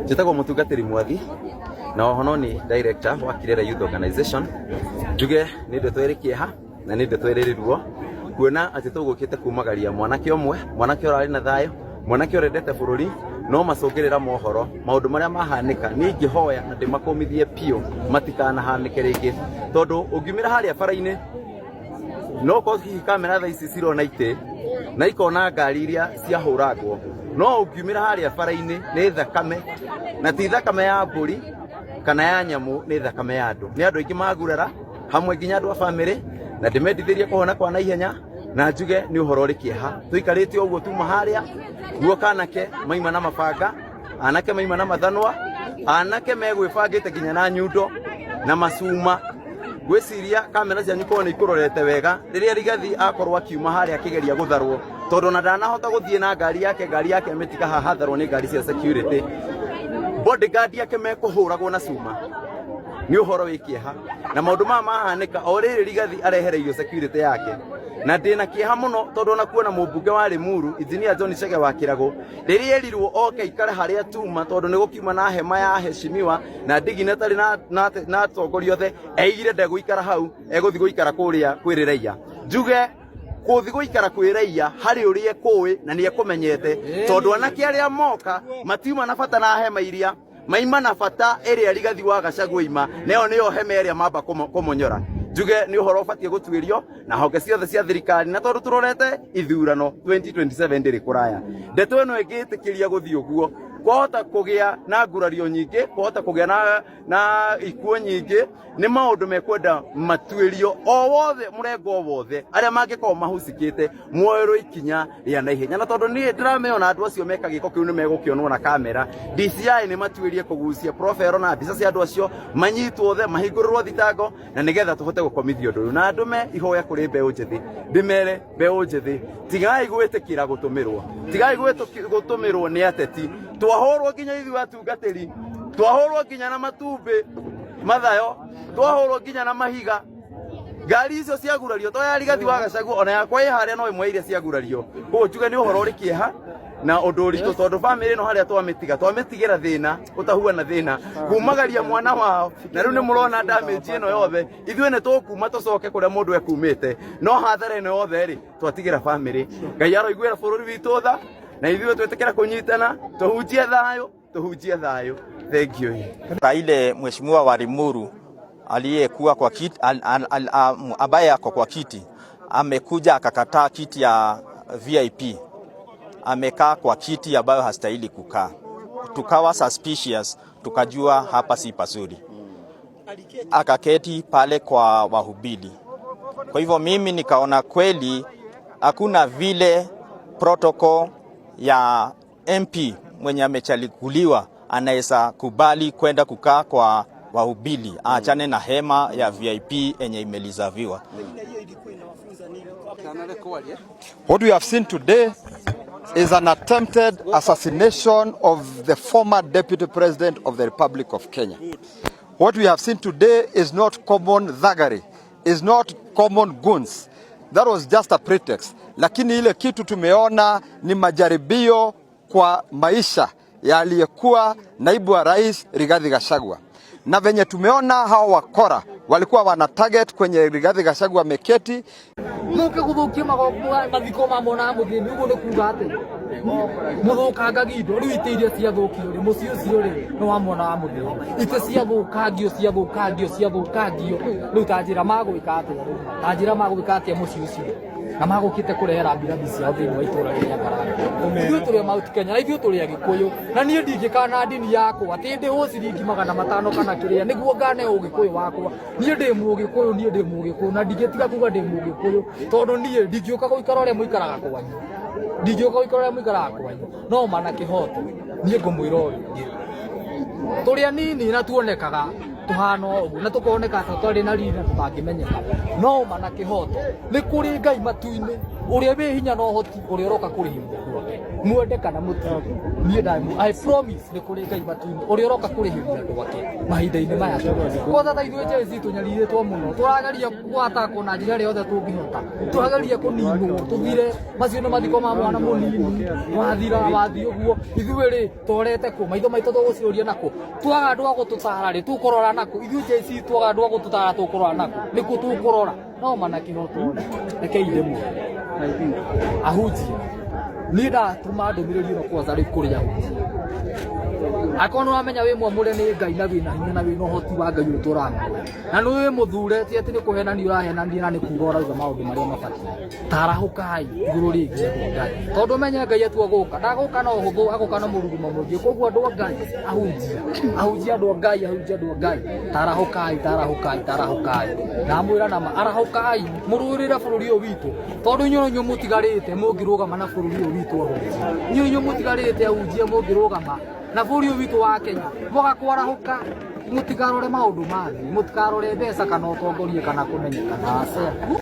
Njĩtagwo Mũtungatĩri Mwathi na oho ni director wa Kirera Youth Organization. Njuge nĩ ndeto ĩrĩ kĩeha na nĩ ndeto ĩrĩ ruo kuona atĩ tũgũkĩte kumagaria mwanake ũmwe, mwanake ũrarĩ na thayũ, mwanake ũrendete bũrũri, no macogerera mohoro maũndũ marĩa mahanĩka. Nĩ ingĩhoya na ndĩmakomithie piũ matikanahanĩke rĩngĩ, tondũ ũngiumĩra harĩa bara-inĩ no ko hihi kamera thaa ici cirona itĩ na ikona ngari iria ciahũragwo, no ũngiumĩra harĩa bara-inĩ nĩ thakame, na ti thakame ya mbũri kana ya nyamũ, nĩ thakame ya andũ. Nĩ andũ aingĩ magurara, hamwe nginya andũ a bamĩrĩ, na ndĩmendithĩrie kũhona kwa naihenya. Na njuge nĩ ũhoro ũrĩ kĩeha, tũikarĩte ũguo tuma harĩa guo kanake maima na mabanga, anake maima na mathanwa, anake megwĩbangĩte nginya na nyundo na macuma. Gwĩciria kamera cianyu korwo nĩ ikũrorete wega rĩrĩa Rigathi akorwo akiuma harĩa akĩgeria gũtharwo, tondũ na ndanahota gũthiĩ na ngari yake amĩtiga haha hatharwo nĩ ngari cia security. Bodyguard yake mekũhũragwo na cuma. Nĩ ũhoro wĩ kĩeha, na maũndũ maya mahanĩka o rĩrĩ Rigathi arehereirio security yake. Na ndĩna kĩeha mũno tondũ ona kuona mũmbunge wa Limuru Engineer John Chege wa Kĩrago rĩrĩa erirwo oke ikare harĩa tuma, tondũ nĩ gũkiuma na hema ya heshimiwa na ndigine tarĩ na atongoria othe, eigire ndegũikara hau, egũthiĩ gũikara kũrĩa kwĩ raia. Njuge gũthiĩ gũikara kwĩ raia harĩ ũrĩa ekũĩ na nĩ ekũmenyete, tondũ anake arĩa moka matiuma na bata na hema iria maima na bata ĩrĩa Rigathi wa Gachagua ima, nayo nĩyo hema ĩrĩa mamba kũmonyora. Njuge nĩ ũhoro ũbatiĩ gũtuĩrio na honge ciothe cia thirikari, na tondũ tũrorete ithurano 2027 ndĩrĩ kũraya. Ndeto ĩno ĩngĩtĩkĩria gũthiĩ ũguo, kwahota kũgĩa na ngurario nyingĩ, kwahota kũgĩa na ikuũ nyingĩ, nĩ maũndũ mekwenda matuĩrio o wothe mũrengo wothe arĩa mangĩkorwo mahucikĩte muoerwo ikinya rĩa naihenya. Na tondũ niĩ ndĩrameona andũ acio meka gĩko kĩu nĩ megũkĩonwo na kamera, DCI nĩ matuĩrie kũgucia profero na mbica cia andũ acio, manyitwo othe, mahingũrĩrwo thitango, na nĩgetha tũhote gũkomithia ũndũ ũyũ. Na ndũme ihoya kũrĩ mbeũ njĩthĩ, ndĩmere mbeũ njĩthĩ, tigai gwĩtĩkĩra gũtũmĩrwo, tigai gũtũmĩrwo nĩ ateti. Twahũrwo nginya ithuĩ atungatĩri, twahũrwo nginya na matumbĩ mathayo, twahũrwo nginya na mahiga. Ngari icio ciagurario to ya Rigathi wa Gachagua, ona yakwa ĩ harĩa no ĩmwe iria ciagurario. Koguo njuge nĩ ũhoro ũrĩ kĩeha na ũndũ ũritũ, tondũ bamĩrĩ ĩno harĩa twamĩtigĩra thĩna, ũtahuana thĩna, kumagaria mwana wao, na rĩu nĩ mũrona damage ĩno yothe. Ithuĩ nĩ tũkuma tũcoke kũrĩa mũndũ ekumĩte, no hathara ĩno yothe rĩ twatigĩra bamĩrĩ. Ngai aroiguĩra bũrũri witũ tha, na ithuĩ twĩtĩkĩra kũnyitana, tuhunjie thayũ. Thank you. Ile mheshimiwa wa Limuru aliyekuwa kwa kiti ambaye ako kwa kiti amekuja akakataa kiti ya VIP, amekaa kwa kiti ambayo hastahili kukaa. Tukawa suspicious, tukajua hapa si pazuri. Akaketi pale kwa wahubiri. Kwa hivyo mimi nikaona kweli hakuna vile protocol ya MP mwenye amechaguliwa anaweza kubali kwenda kukaa kwa wahubiri, aachane na hema ya VIP enye imelizaviwa. What we have seen today is an attempted assassination of the former Deputy President of the Republic of Kenya. What we have seen today is not common thuggery, is not common goons. That was just a pretext. Lakini ile kitu tumeona ni majaribio kwa maisha ya aliyekuwa naibu wa rais Rigathi Gachagua. Na venye tumeona hao wakora walikuwa wana target kwenye Rigathi Gachagua meketi. Muke guthukia mathiko ma mona muthini uguo ni kuga ati muthukanga gindo riu itiria cia thukio ri muci ucio ri no wa mona wa muthini ite cia thukangio riu tanjira magwika ati muci ucio na magukite kurehera mbirathi cia thini wa itura ri Nyandarua. Ithuĩ tũrĩ Mount Kenya, na ithuĩ tũrĩ Agĩkũyũ, na niĩ ndingĩkana ndini yakwa atĩ ndĩ ciringi 500 kana kĩrĩa nĩguo ngane Ũgĩkũyũ wakwa. Niĩ ndĩ Mũgĩkũyũ, na ndingĩtiga kuga ndĩ Mũgĩkũyũ, tondũ niĩ ndingĩũka gũikara ũrĩa mũikaraga kwanyu, no mana kĩhoto niĩ ngũmwĩra ũyũ tũrĩ anini na tuonekaga tuhana ũguo na tũkoneka tũtarĩ na riri na tũtangĩmenyeka, no mana kĩhoto nĩ kũrĩ Ngai matu-inĩ. uria we hinya no hoti uria roka kurihirithia gwake mwende kana muti nie ndamu I promise ni kuri Ngai matu uria roka kurihirithia gwake mahinda-ini maya kwa tata ithuĩ Chelsea tunyarirĩtwo muno turageria gwatako na njĩra ĩrĩa yothe tũngĩhota turageria kũninwo tũthire macio nĩ mathiko ma mwana mũnini wathira wathi ũguo ithuĩ rĩ twarete kũ maitho maitũ tũgũciũria nako twaga andũ a gũtũtara rĩ tũkũrora nako ithuĩ Chelsea twaga andũ a gũtũtara tũkũrora nako nĩkũ tũkũrora no mana kĩhoto rekeire mu ahunjia nĩ ndatũma ndũmĩrĩri ĩno kwanza rĩ kũrĩ ahunjia akorwo wamenya wĩ mwamũre nĩ Ngai na wĩna hinya na wĩna ũhoti wa Ngai ũtũramuoya na nĩ wĩ mũthurete atĩ nĩ kũhenania ũrahenania na nĩ kuuga ũrauga maũndũ marĩa mabatiĩ tarahũkai igũrũ rĩngĩ Ngai tondũ menye Ngai atua gũka ndagũka na ũhũthũ agũka na mũrurumo mũingĩ koguo andũ a Ngai ahunjia andũ a Ngai ahunjia andũ a Ngai tarahũkai ndamwĩra nama arahũkai mũrũĩrĩre bũrũri ũyũ witũ tondũ inyuĩ mũtigarĩte mũngĩrũgama na bũrũri ũyũ witũ ahunjia inyuĩ mũtigarĩte ahunjia mũngĩrũgama na bũrũri ũyũ witũ wa Kenya mũgakwarahũka mũtikarore maũndũ ma thĩ mũtikarore mbeca kana ũtongoria kana kũmenyekana